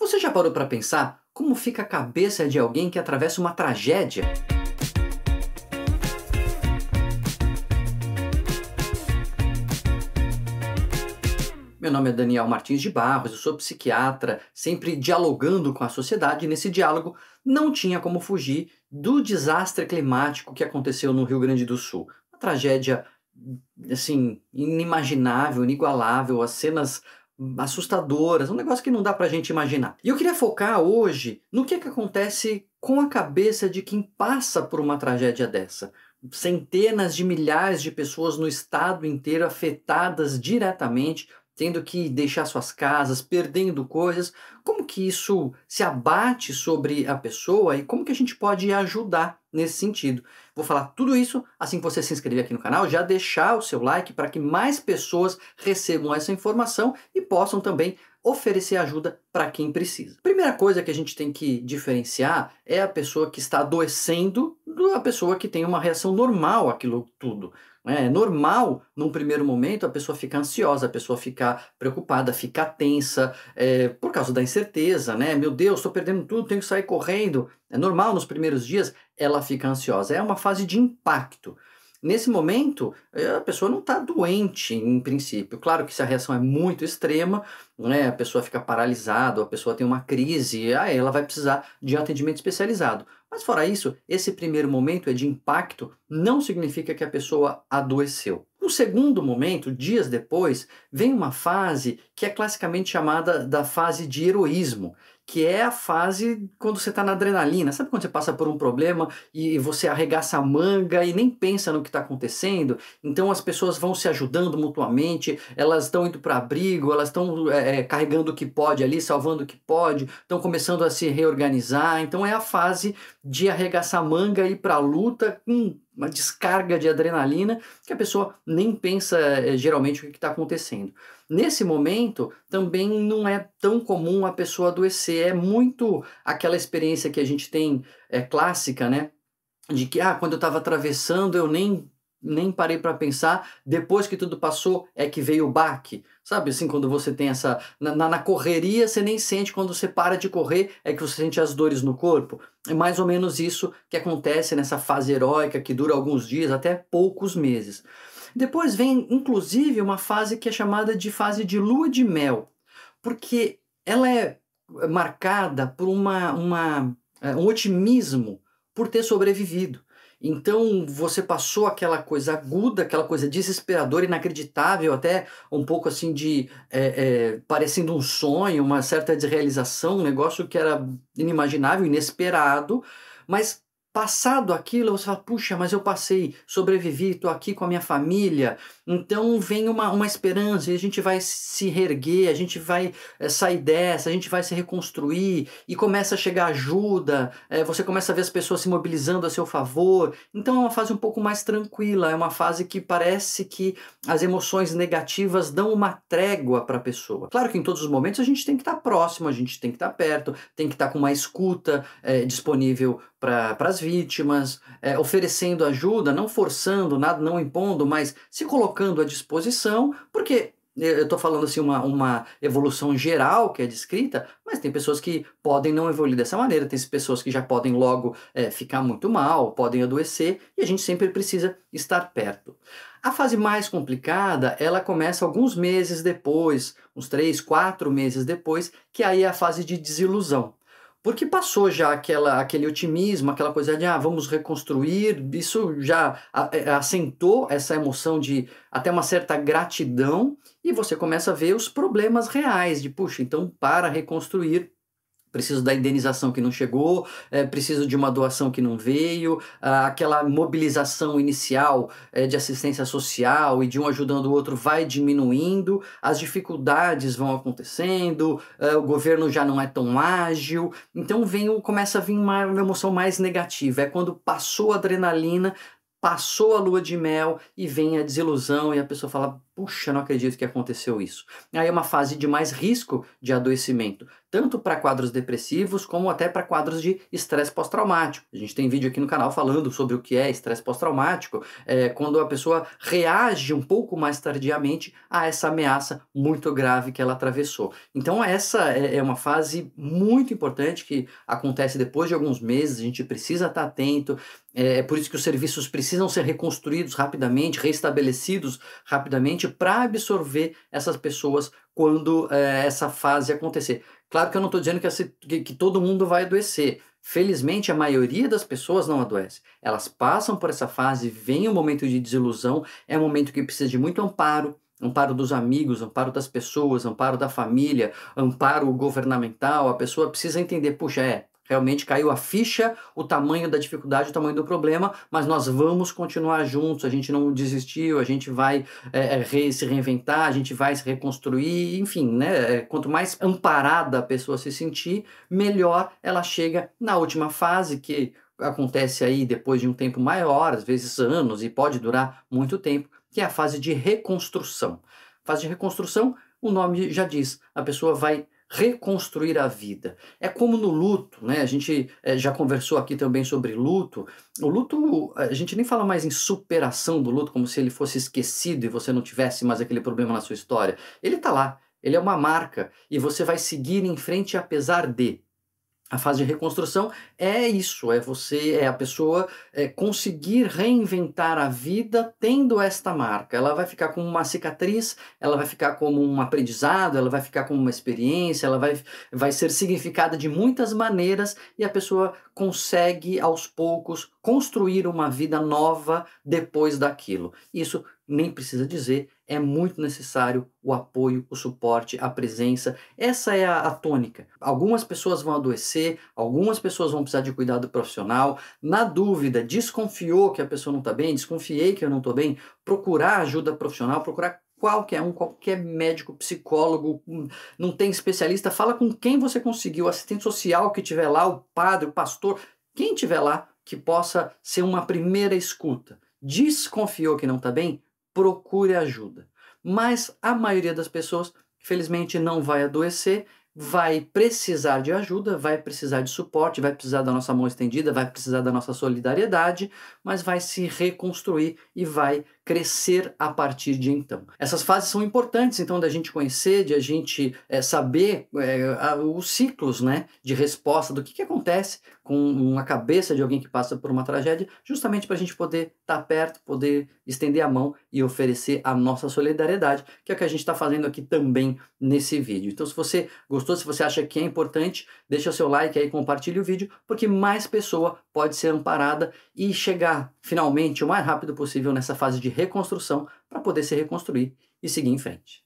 Você já parou para pensar como fica a cabeça de alguém que atravessa uma tragédia? Meu nome é Daniel Martins de Barros, eu sou psiquiatra, sempre dialogando com a sociedade, e nesse diálogo não tinha como fugir do desastre climático que aconteceu no Rio Grande do Sul. Uma tragédia, assim, inimaginável, inigualável, as cenas assustadoras, um negócio que não dá pra gente imaginar. E eu queria focar hoje no que acontece com a cabeça de quem passa por uma tragédia dessa. Centenas de milhares de pessoas no estado inteiro afetadas diretamente, tendo que deixar suas casas, perdendo coisas. Como que isso se abate sobre a pessoa e como que a gente pode ajudar nesse sentido? Vou falar tudo isso assim que você se inscrever aqui no canal, já deixar o seu like para que mais pessoas recebam essa informação e possam também oferecer ajuda para quem precisa. Primeira coisa que a gente tem que diferenciar é a pessoa que está adoecendo da pessoa que tem uma reação normal àquilo tudo. É normal, num primeiro momento, a pessoa ficar ansiosa, a pessoa ficar preocupada, ficar tensa, por causa da incerteza, né? Meu Deus, estou perdendo tudo, tenho que sair correndo. É normal, nos primeiros dias, ela fica ansiosa. É uma fase de impacto. Nesse momento, a pessoa não está doente, em princípio. Claro que se a reação é muito extrema, né, a pessoa fica paralisada, a pessoa tem uma crise, aí ela vai precisar de atendimento especializado. Mas fora isso, esse primeiro momento é de impacto, não significa que a pessoa adoeceu. No segundo momento, dias depois, vem uma fase que é classicamente chamada da fase de heroísmo, que é a fase quando você está na adrenalina. Sabe quando você passa por um problema e você arregaça a manga e nem pensa no que está acontecendo? Então as pessoas vão se ajudando mutuamente, elas estão indo para abrigo, elas estão carregando o que pode ali, salvando o que pode, estão começando a se reorganizar. Então é a fase de arregaçar a manga e ir para a luta com uma descarga de adrenalina que a pessoa nem pensa geralmente o que está acontecendo. Nesse momento, também não é tão comum a pessoa adoecer, é muito aquela experiência que a gente tem, clássica, né? De que, quando eu estava atravessando eu nem parei para pensar, depois que tudo passou é que veio o baque. Sabe assim, quando você tem essa... Na correria você nem sente, quando você para de correr é que você sente as dores no corpo. É mais ou menos isso que acontece nessa fase heróica que dura alguns dias, até poucos meses. Depois vem, inclusive, uma fase que é chamada de fase de lua de mel, porque ela é marcada por um otimismo por ter sobrevivido. Então você passou aquela coisa aguda, aquela coisa desesperadora, inacreditável, até um pouco assim de parecendo um sonho, uma certa desrealização, um negócio que era inimaginável, inesperado, mas passado aquilo você fala, puxa, mas eu passei, sobrevivi, estou aqui com a minha família. Então vem uma esperança e a gente vai se reerguer, a gente vai sair dessa, a gente vai se reconstruir e começa a chegar ajuda, você começa a ver as pessoas se mobilizando a seu favor. Então é uma fase um pouco mais tranquila, é uma fase que parece que as emoções negativas dão uma trégua para a pessoa. Claro que em todos os momentos a gente tem que estar próximo, a gente tem que estar perto, tem que estar com uma escuta disponível para as vítimas, oferecendo ajuda, não forçando nada, não impondo, mas se colocando à disposição, porque eu estou falando assim uma evolução geral que é descrita, mas tem pessoas que podem não evoluir dessa maneira, tem pessoas que já podem logo ficar muito mal, podem adoecer, e a gente sempre precisa estar perto. A fase mais complicada, ela começa alguns meses depois, uns 3, 4 meses depois, que aí é a fase de desilusão. Porque passou já aquele otimismo, aquela coisa de vamos reconstruir, isso já assentou essa emoção de até uma certa gratidão, e você começa a ver os problemas reais de, puxa, então para reconstruir, preciso da indenização que não chegou, preciso de uma doação que não veio, aquela mobilização inicial de assistência social e de um ajudando o outro vai diminuindo, as dificuldades vão acontecendo, o governo já não é tão ágil, então começa a vir uma emoção mais negativa, é quando passou a adrenalina, passou a lua de mel e vem a desilusão e a pessoa fala, puxa, não acredito que aconteceu isso. Aí é uma fase de mais risco de adoecimento, tanto para quadros depressivos como até para quadros de estresse pós-traumático. A gente tem vídeo aqui no canal falando sobre o que é estresse pós-traumático, quando a pessoa reage um pouco mais tardiamente a essa ameaça muito grave que ela atravessou. Então essa é uma fase muito importante que acontece depois de alguns meses, a gente precisa estar atento, é por isso que os serviços precisam ser reconstruídos rapidamente, restabelecidos rapidamente para absorver essas pessoas quando essa fase acontecer. Claro que eu não estou dizendo que todo mundo vai adoecer. Felizmente, a maioria das pessoas não adoece. Elas passam por essa fase, vem um momento de desilusão, é um momento que precisa de muito amparo, amparo dos amigos, amparo das pessoas, amparo da família, amparo governamental. A pessoa precisa entender, puxa, realmente caiu a ficha, o tamanho da dificuldade, o tamanho do problema, mas nós vamos continuar juntos, a gente não desistiu, a gente vai se reinventar, a gente vai se reconstruir, enfim, né? Quanto mais amparada a pessoa se sentir, melhor ela chega na última fase, que acontece aí depois de um tempo maior, às vezes anos, e pode durar muito tempo, que é a fase de reconstrução. Fase de reconstrução, o nome já diz, a pessoa vai reconstruir a vida. É como no luto, né? A gente já conversou aqui também sobre luto. O luto, a gente nem fala mais em superação do luto, como se ele fosse esquecido e você não tivesse mais aquele problema na sua história. Ele está lá, ele é uma marca e você vai seguir em frente apesar de. A fase de reconstrução é isso, é a pessoa conseguir reinventar a vida tendo esta marca. Ela vai ficar como uma cicatriz, ela vai ficar como um aprendizado, ela vai ficar como uma experiência, ela vai ser significada de muitas maneiras e a pessoa consegue aos poucos construir uma vida nova depois daquilo. Isso nem precisa dizer, é muito necessário o apoio, o suporte, a presença. Essa é a tônica. Algumas pessoas vão adoecer, algumas pessoas vão precisar de cuidado profissional. Na dúvida, desconfiou que a pessoa não está bem, desconfiei que eu não estou bem, procurar ajuda profissional, procurar qualquer médico, psicólogo, não tem especialista, fala com quem você conseguiu, o assistente social que estiver lá, o padre, o pastor, quem estiver lá que possa ser uma primeira escuta. Desconfiou que não está bem? Procure ajuda. Mas a maioria das pessoas, felizmente, não vai adoecer, vai precisar de ajuda, vai precisar de suporte, vai precisar da nossa mão estendida, vai precisar da nossa solidariedade, mas vai se reconstruir e vai crescer a partir de então. Essas fases são importantes, então, da gente conhecer, de a gente saber os ciclos, né, de resposta do que acontece com a cabeça de alguém que passa por uma tragédia, justamente para a gente poder estar perto, poder estender a mão e oferecer a nossa solidariedade, que é o que a gente está fazendo aqui também nesse vídeo. Então, se você gostou, se você acha que é importante, deixa o seu like aí, compartilhe o vídeo, porque mais pessoa pode ser amparada e chegar finalmente o mais rápido possível nessa fase de reconstrução para poder se reconstruir e seguir em frente.